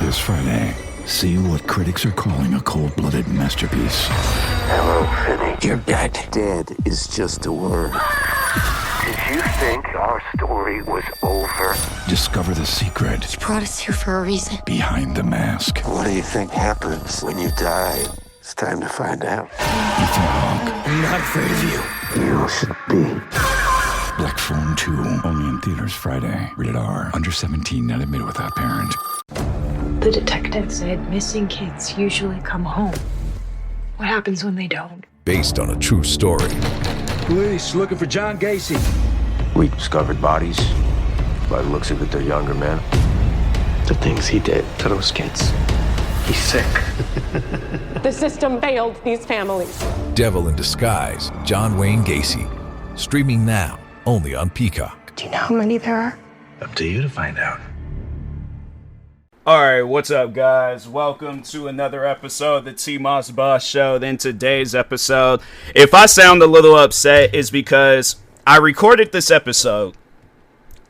This Friday, see what critics are calling a cold-blooded masterpiece. Hello, Finney. You're dead. Dead is just a word. Did you think our story was over? Discover the secret You brought us here for a reason. behind the mask. What do you think happens when you die? It's time to find out. Ethan Hawke, I'm not afraid of you. You should be. Black Phone 2, only in theaters Friday. Rated R, under 17, not admitted without parent. The detective said missing kids usually come home. What happens when they don't? Based on a true story. Police looking for John Gacy. We discovered bodies. By the looks of it, they're younger men. The things he did to those kids. He's sick. The system failed these families. Devil in Disguise, John Wayne Gacy. Streaming now, only on Peacock. Do you know how many there are? Up to you to find out. Alright, what's up, guys? Welcome to another episode of the TMossBoss Show. In today's episode, if I sound a little upset, is because I recorded this episode.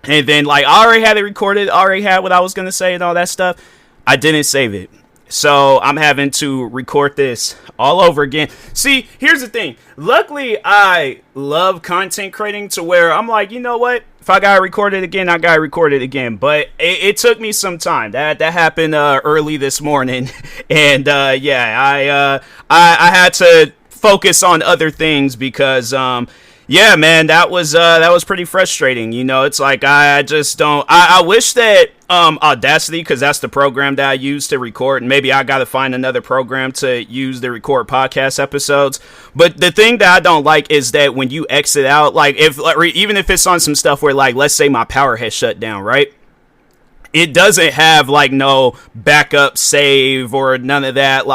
And then, I already had it recorded, already had what I was going to say and all that stuff. I didn't save it. So, I'm having to record this all over again. See, here's the thing. Luckily, I love content creating to where I'm like, you know what? If I gotta record it again, I gotta record it again. But it took me some time. That happened early this morning. And, I had to focus on other things because, yeah, man, that was pretty frustrating. You know, it's like I just don't. I wish that Audacity, because that's the program that I use to record, and maybe I got to find another program to use to record podcast episodes. But the thing that I don't like is that when you exit out, even if it's on some stuff where, let's say my power has shut down, right? It doesn't have no backup save or none of that,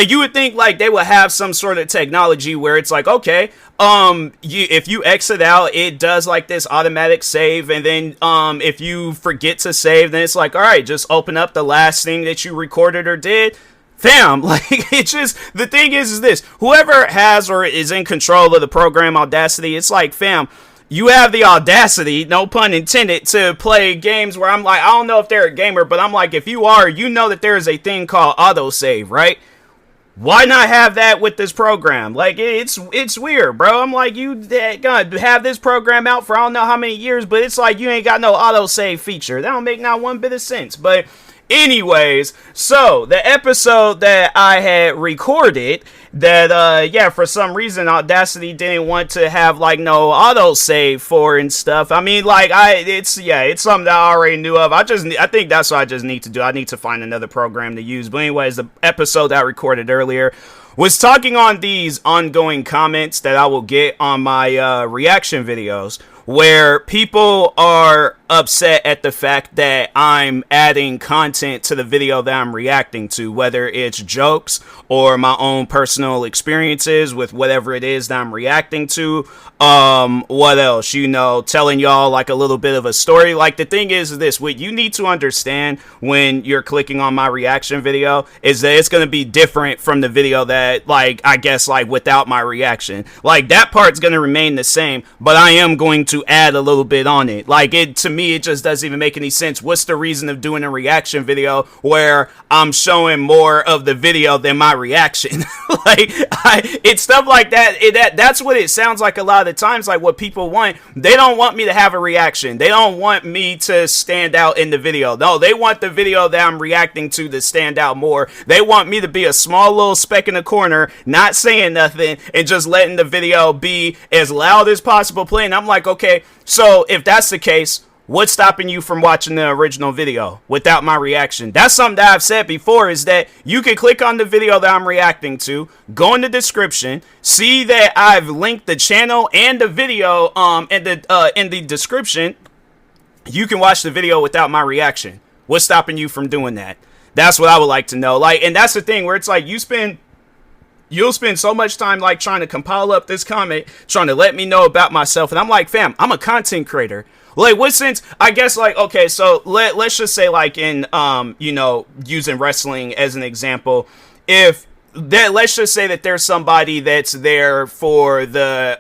you would think they would have some sort of technology where it's okay, if you exit out, it does this automatic save, and then if you forget to save, then it's all right, just open up the last thing that you recorded or did. Fam, it's just, the thing is this, whoever has or is in control of the program Audacity, it's fam, you have the audacity, no pun intended, to play games where I'm I don't know if they're a gamer, but I'm if you are, you know that there is a thing called autosave, right? Why not have that with this program? It's weird, bro. I'm you gonna have this program out for I don't know how many years, but it's you ain't got no autosave feature. That don't make not one bit of sense. But anyways, so the episode that I had recorded that, for some reason Audacity didn't want to have no autosave for and stuff. I mean, it's something that I already knew of. I think that's what I just need to do. I need to find another program to use. But anyways, the episode that I recorded earlier was talking on these ongoing comments that I will get on my reaction videos, where people are upset at the fact that I'm adding content to the video that I'm reacting to, whether it's jokes or my own personal experiences with whatever it is that I'm reacting to. What else? Telling y'all a little bit of a story. The thing is this, what you need to understand when you're clicking on my reaction video is that it's going to be different from the video that, I guess, without my reaction. That part's going to remain the same, but I am going to add a little bit on it. To me, it just doesn't even make any sense. What's the reason of doing a reaction video where I'm showing more of the video than my reaction? It's stuff like that. That's what it sounds like a lot of the times. What people want, they don't want me to have a reaction. They don't want me to stand out in the video. No, they want the video that I'm reacting to stand out more. They want me to be a small little speck in the corner, not saying nothing, and just letting the video be as loud as possible playing. I'm okay, so if that's the case, what's stopping you from watching the original video without my reaction? That's something that I've said before, is that you can click on the video that I'm reacting to, go in the description, see that I've linked the channel and the video in the description. You can watch the video without my reaction. What's stopping you from doing that? That's what I would like to know. And that's the thing where it's you'll spend so much time trying to compile up this comment, trying to let me know about myself, and I'm fam, I'm a content creator. What sense? I guess okay, so let's just say in using wrestling as an example, if let's just say that there's somebody that's there for the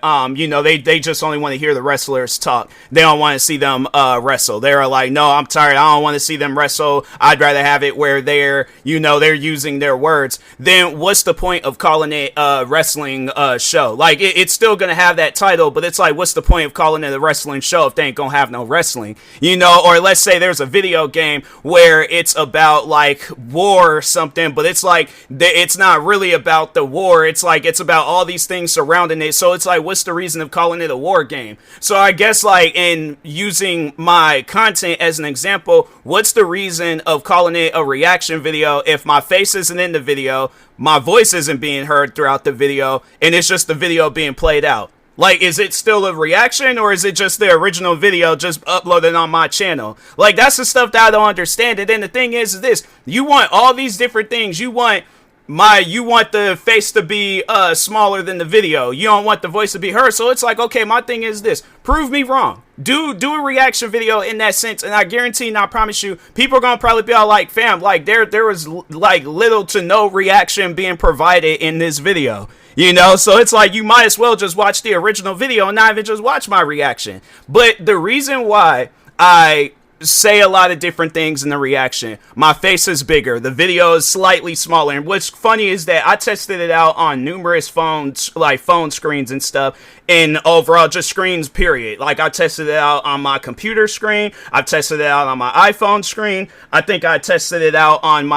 they just only want to hear the wrestlers talk. They don't want to see them wrestle. They're like, no, I'm tired, I don't want to see them wrestle. I'd rather have it where they're using their words. Then what's the point of calling it a wrestling show? Like, it's still gonna have that title, but it's like, what's the point of calling it a wrestling show if they ain't gonna have no wrestling? Or let's say there's a video game where it's about like war or something, but it's like it's not really about the war. It's like it's about all these things surrounding it. So it's like, what's the reason of calling it a war game? So I guess, like, in using my content as an example, what's the reason of calling it a reaction video if my face isn't in the video, my voice isn't being heard throughout the video, and it's just the video being played out? Like, is it still a reaction, or is it just the original video just uploaded on my channel? Like, that's the stuff that I don't understand. And then the thing is this: you want all these different things. You want the face to be smaller than the video. You don't want the voice to be heard. So it's like, okay, my thing is this: prove me wrong. Do a reaction video in that sense, and I guarantee and I promise you, people are gonna probably be all like, fam, like there was like little to no reaction being provided in this video. So it's like, you might as well just watch the original video and not even just watch my reaction. But the reason why I say a lot of different things in the reaction: my face is bigger, the video is slightly smaller, and what's funny is that I tested it out on numerous phones, like phone screens and stuff, and overall just screens period. Like, I tested it out on my computer screen, I've tested it out on my iPhone screen, I think I tested it out on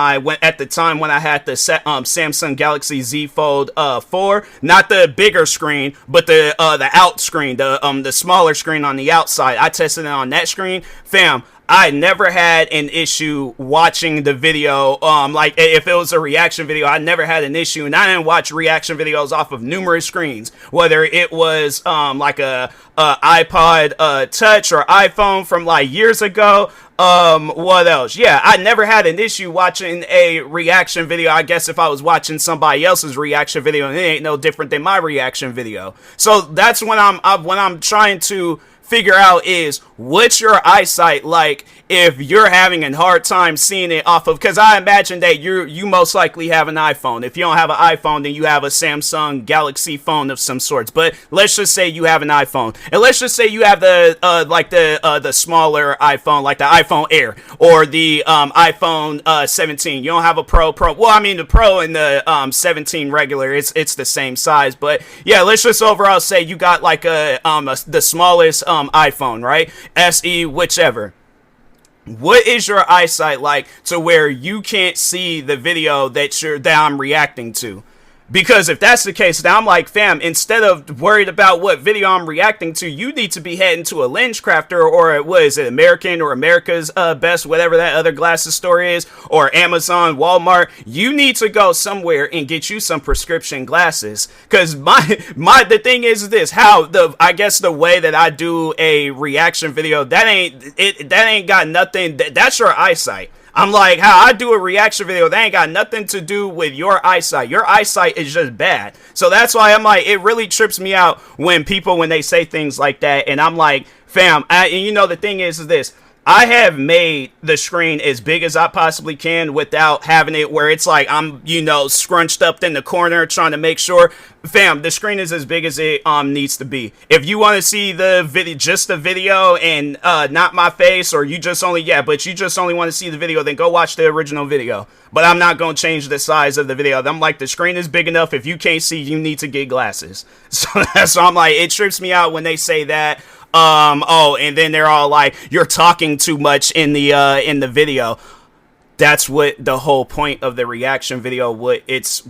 at the time when I had the Samsung Galaxy Z Fold 4, not the bigger screen, but the out screen, the smaller screen on the outside. I tested it on that screen. Fam, I never had an issue watching the video. Like, if it was a reaction video, I never had an issue, and I didn't watch reaction videos off of numerous screens, whether it was like a iPod Touch or iPhone from like years ago. What else? Yeah, I never had an issue watching a reaction video. I guess if I was watching somebody else's reaction video, and it ain't no different than my reaction video. So that's when I'm trying to figure out is, what's your eyesight like if you're having a hard time seeing it off of, because I imagine that you most likely have an iPhone. If you don't have an iPhone, then you have a Samsung Galaxy phone of some sorts. But let's just say you have an iPhone, and let's just say you have the smaller iPhone, like the iPhone Air or the iPhone 17. You don't have a Pro. Well, I mean, the Pro and the 17 regular, it's the same size. But yeah, let's just overall say you got like the smallest iPhone, right? SE, whichever. What is your eyesight like to where you can't see the video that I'm reacting to? Because if that's the case, then I'm like, fam, instead of worried about what video I'm reacting to, you need to be heading to a lens crafter, or what is it, American or America's Best, whatever that other glasses store is, or Amazon, Walmart. You need to go somewhere and get you some prescription glasses. Because the thing is this: I guess the way that I do a reaction video, that ain't got nothing. That's your eyesight. I'm like, how I do a reaction video, that ain't got nothing to do with your eyesight. Your eyesight is just bad. So that's why I'm like, it really trips me out when they say things like that. And I'm like, fam, the thing is this: I have made the screen as big as I possibly can without having it where it's like I'm, scrunched up in the corner trying to make sure. Fam, the screen is as big as it needs to be. If you want to see the video, just the video, and not my face, or you just only want to see the video, then go watch the original video. But I'm not going to change the size of the video. I'm like, the screen is big enough. If you can't see, you need to get glasses. So I'm like, it trips me out when they say that. And then they're all like, you're talking too much in the video. That's what the whole point of the reaction video, what it's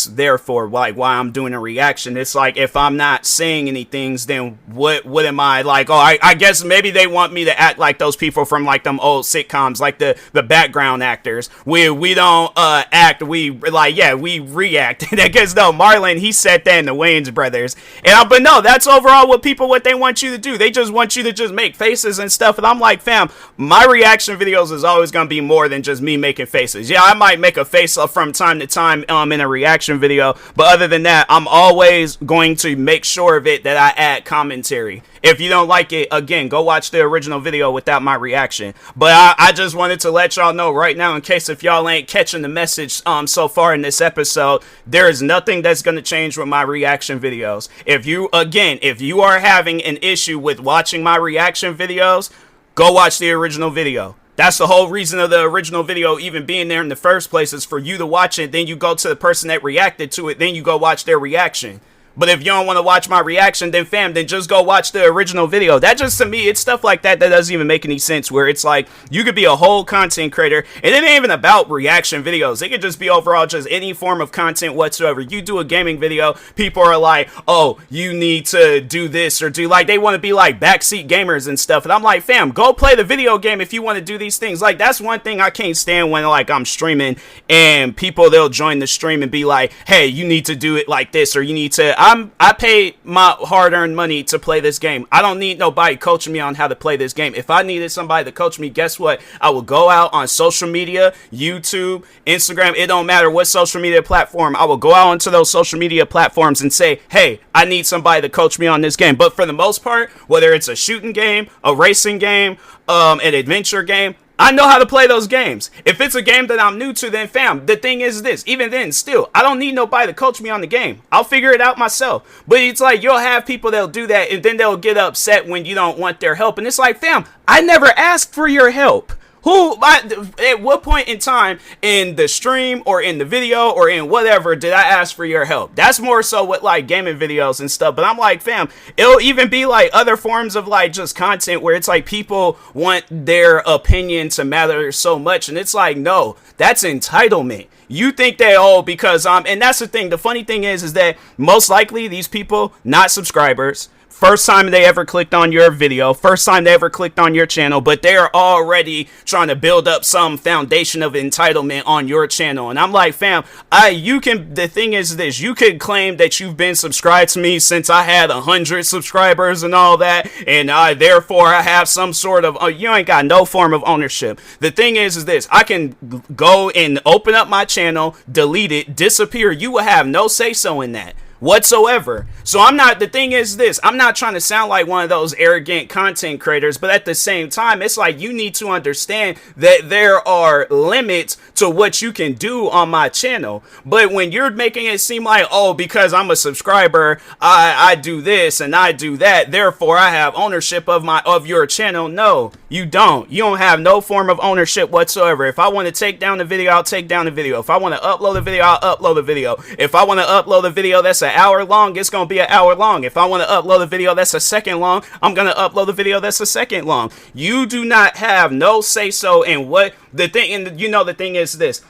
there for, like why I'm doing a reaction. It's like, if I'm not saying anything, then what am I like? Oh, I guess maybe they want me to act like those people from like them old sitcoms, like the background actors. We don't act, we react. And I guess no, Marlon, he said that in the Wayans Brothers. But no, that's overall what they want you to do. They just want you to just make faces and stuff. And I'm like, fam, my reaction videos is always gonna be more than just me me making faces. Yeah, I might make a face from time to time in a reaction video, but other than that, I'm always going to make sure of it that I add commentary. If you don't like it, again, go watch the original video without my reaction. But I just wanted to let y'all know right now, in case if y'all ain't catching the message so far in this episode, there is nothing that's going to change with my reaction videos. If you are having an issue with watching my reaction videos, go watch the original video. That's the whole reason of the original video even being there in the first place, is for you to watch it. Then you go to the person that reacted to it. Then you go watch their reaction. But if you don't want to watch my reaction, then then just go watch the original video. That just, to me, it's stuff like that doesn't even make any sense, where it's like, you could be a whole content creator, and it ain't even about reaction videos. It could just be overall just any form of content whatsoever. You do a gaming video, people are like, oh, you need to do this or do, like, they want to be like backseat gamers and stuff. And I'm like, fam, go play the video game if you want to do these things. Like, that's one thing I can't stand when, like, I'm streaming and people, they'll join the stream and be like, hey, you need to do it like this, or you need to, I paid my hard-earned money to play this game. I don't need nobody coaching me on how to play this game. If I needed somebody to coach me, guess what? I will go out on social media, YouTube, Instagram. It don't matter what social media platform. I will go out onto those social media platforms and say, hey, I need somebody to coach me on this game. But for the most part, whether it's a shooting game, a racing game, an adventure game, I know how to play those games. If it's a game that I'm new to, then fam, the thing is this, even then, still, I don't need nobody to coach me on the game. I'll figure it out myself. But it's like, you'll have people that'll do that, and then they'll get upset when you don't want their help. And it's like, fam, I never asked for your help. At what point in time in the stream or in the video or in whatever did I ask for your help? That's more so with like gaming videos and stuff. But I'm like, fam, it'll even be like other forms of like just content where it's like people want their opinion to matter so much. And it's like, no, that's entitlement. You think that, oh, because and that's the thing. The funny thing is that most likely these people, not subscribers, first time they ever clicked on your video, first time they ever clicked on your channel, but they're already trying to build up some foundation of entitlement on your channel. And I'm like, fam, the thing is this, you could claim that you've been subscribed to me since I had 100 subscribers and all that, and therefore I have some sort of, you ain't got no form of ownership. The thing is this, I can go and open up my channel, delete it, disappear. You will have no say-so in that whatsoever. So the thing is this, I'm not trying to sound like one of those arrogant content creators, but at the same time, it's like, you need to understand that there are limits to what you can do on my channel. But when you're making it seem like, oh, because I'm a subscriber, I do this and I do that, therefore I have ownership of your channel. No, you don't. You don't have no form of ownership whatsoever. If I want to take down the video, I'll take down the video. If I want to upload a video, I'll upload a video. If I want to upload a video that's an hour long, it's gonna be an hour long. If I want to upload a video that's a second long, I'm gonna upload a video that's a second long. You do not have no say so in what the thing. And the thing is this,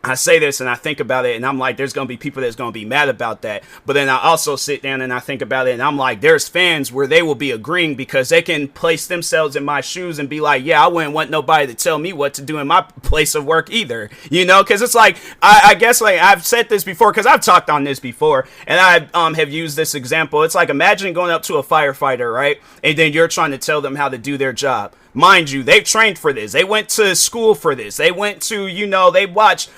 I say this and I think about it and I'm like, there's going to be people that's going to be mad about that. But then I also sit down and I think about it and I'm like, there's fans where they will be agreeing because they can place themselves in my shoes and be like, yeah, I wouldn't want nobody to tell me what to do in my place of work either. Because it's like, I guess like I've said this before, because I've talked on this before and I have used this example. It's like, imagine going up to a firefighter, right? And then you're trying to tell them how to do their job. Mind you, they've trained for this. They went to school for this. They went to, they watched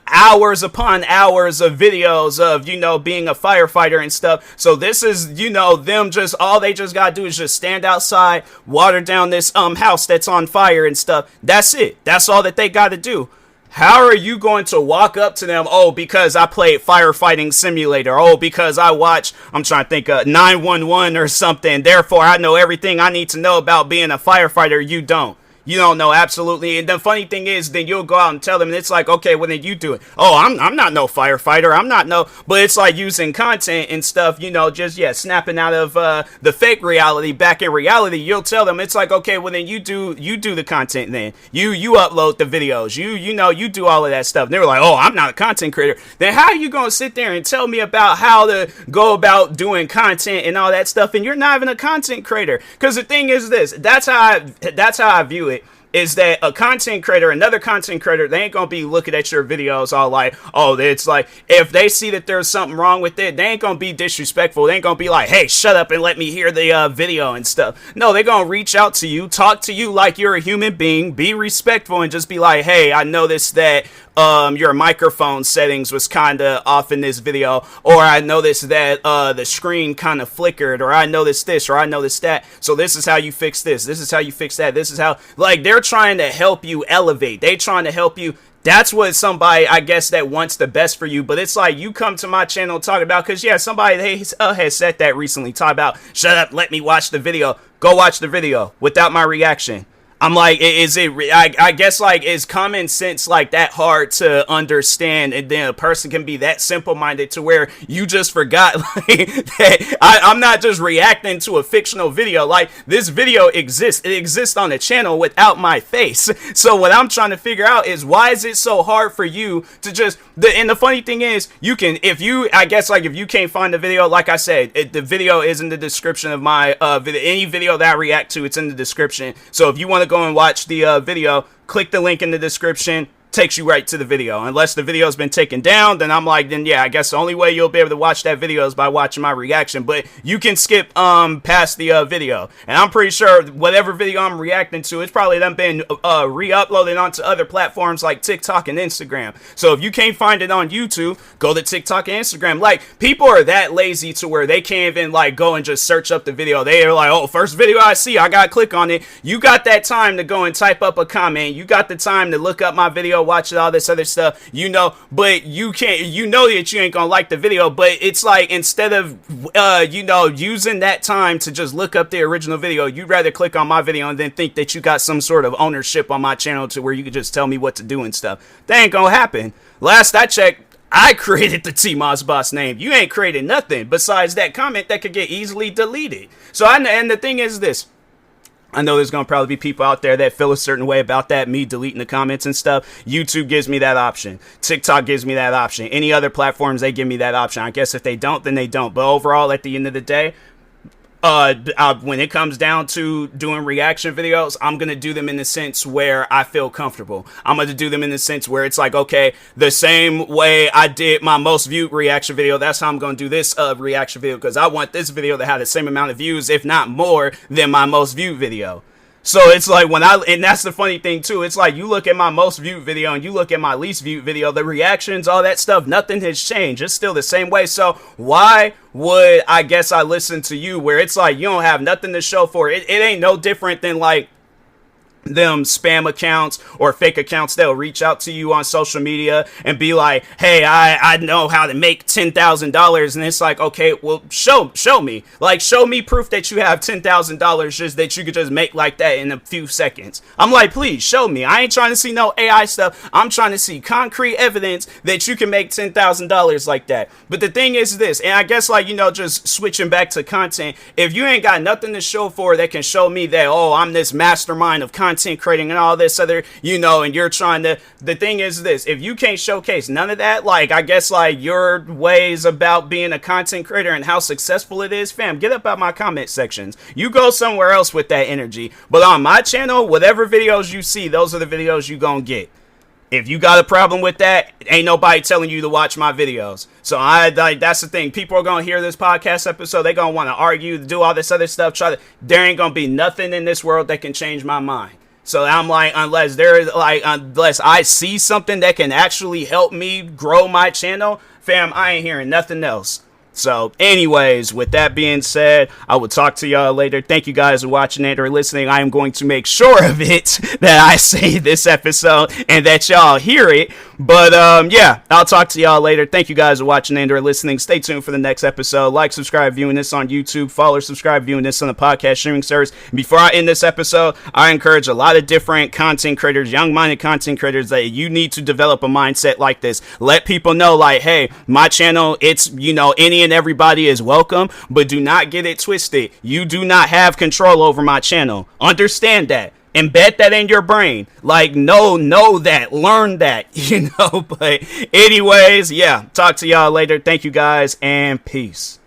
hours upon hours of videos of, being a firefighter and stuff. So this is, them just, all they just gotta do is just stand outside, water down this house that's on fire and stuff. That's it. That's all that they gotta do. How are you going to walk up to them, oh, because I played Firefighting Simulator, oh, because I watched, I'm trying to think, 911 or something, therefore I know everything I need to know about being a firefighter? You don't. You don't know, absolutely. And the funny thing is, then you'll go out and tell them, and it's like, okay, well, then you do it. Oh, I'm not no firefighter. I'm not no, but it's like using content and stuff, just, snapping out of the fake reality back in reality. You'll tell them, it's like, okay, well, then you do the content then. You upload the videos. You do all of that stuff. And they were like, oh, I'm not a content creator. Then how are you going to sit there and tell me about how to go about doing content and all that stuff, and you're not even a content creator? Because the thing is this, that's how I view it. is that a content creator, another content creator, they ain't gonna be looking at your videos all like, oh, it's like, if they see that there's something wrong with it, they ain't gonna be disrespectful. They ain't gonna be like, hey, shut up and let me hear the video and stuff. No, they're gonna reach out to you, talk to you like you're a human being, be respectful, and just be like, hey, I noticed that your microphone settings was kind of off in this video, or I noticed that the screen kind of flickered, or I noticed this, or I noticed that, so this is how you fix this is how you fix that, this is how, like, they're trying to help you elevate, they trying to help you. That's what somebody, I guess, that wants the best for you. But it's like, you come to my channel talking about, because yeah, somebody has said that recently, talk about, shut up, let me watch the video. Go watch the video without my reaction. I'm like, is it, I guess, like, is common sense like that hard to understand, and then a person can be that simple-minded to where you just forgot, like, that I'm not just reacting to a fictional video. Like, this video exists. It exists on the channel without my face. So what I'm trying to figure out is, why is it so hard for you to just, and the funny thing is, you can, if you, I guess, like, if you can't find the video, like I said, the video is in the description of my video. Any video that I react to, it's in the description. So if you want to go and watch the video, click the link in the description, takes you right to the video. Unless the video has been taken down, then I'm like, then yeah, I guess the only way you'll be able to watch that video is by watching my reaction. But you can skip past the video, and I'm pretty sure whatever video I'm reacting to, it's probably them been re-uploaded onto other platforms like TikTok and Instagram. So if you can't find it on YouTube, go to TikTok and Instagram. Like, people are that lazy to where they can't even like go and just search up the video. They are like, oh, first video I see, I gotta click on it. You got that time to go and type up a comment. You got the time to look up my video, watch all this other stuff, you know, but you can't, you know that you ain't gonna like the video. But it's like, instead of you know, using that time to just look up the original video, you'd rather click on my video and then think that you got some sort of ownership on my channel to where you could just tell me what to do and stuff. That ain't gonna happen. Last I checked, I created the TMossBoss name. You ain't created nothing besides that comment that could get easily deleted. So and the thing is this, I know there's going to probably be people out there that feel a certain way about that, me deleting the comments and stuff. YouTube gives me that option. TikTok gives me that option. Any other platforms, they give me that option. I guess if they don't, then they don't. But overall, at the end of the day, when it comes down to doing reaction videos, I'm going to do them in the sense where I feel comfortable. I'm going to do them in the sense where it's like, okay, the same way I did my most viewed reaction video, that's how I'm going to do this reaction video, because I want this video to have the same amount of views, if not more, than my most viewed video. So it's like, and that's the funny thing too, it's like, you look at my most viewed video and you look at my least viewed video, the reactions, all that stuff, nothing has changed. It's still the same way. So why would, I guess, I listen to you, where it's like, you don't have nothing to show for it? It ain't no different than like them spam accounts or fake accounts that'll reach out to you on social media and be like, hey, I know how to make $10,000, and it's like, okay, well, show me, like, show me proof that you have $10,000 just that you could just make like that in a few seconds. I'm like, please show me. I ain't trying to see no AI stuff. I'm trying to see concrete evidence that you can make $10,000 like that. But the thing is this, and I guess, like, you know, just switching back to content, if you ain't got nothing to show for that can show me that, oh, I'm this mastermind of content creating and all this other, you know, and you're trying to, the thing is this, if you can't showcase none of that, like, I guess, like, your ways about being a content creator and how successful it is, fam, get up out my comment sections. You go somewhere else with that energy. But on my channel, whatever videos you see, those are the videos you gonna get. If you got a problem with that, ain't nobody telling you to watch my videos. So that's the thing. People are going to hear this podcast episode. They're going to want to argue, do all this other stuff. There ain't going to be nothing in this world that can change my mind. So I'm like, unless I see something that can actually help me grow my channel, fam, I ain't hearing nothing else. So anyways, with that being said, I will talk to y'all later. Thank you guys for watching and or listening. I am going to make sure of it that I say this episode and that y'all hear it. But yeah, I'll talk to y'all later. Thank you guys for watching and or listening. Stay tuned for the next episode. Like, subscribe, viewing this on YouTube. Follow, subscribe, viewing this on the podcast streaming service. Before I end this episode, I encourage a lot of different content creators, young-minded content creators, that you need to develop a mindset like this. Let people know, like, hey, my channel, it's, you know, any and everybody is welcome, but do not get it twisted. You do not have control over my channel. Understand that. Embed that in your brain. Like, know that. Learn that, you know. But anyways, yeah, talk to y'all later. Thank you guys, and peace.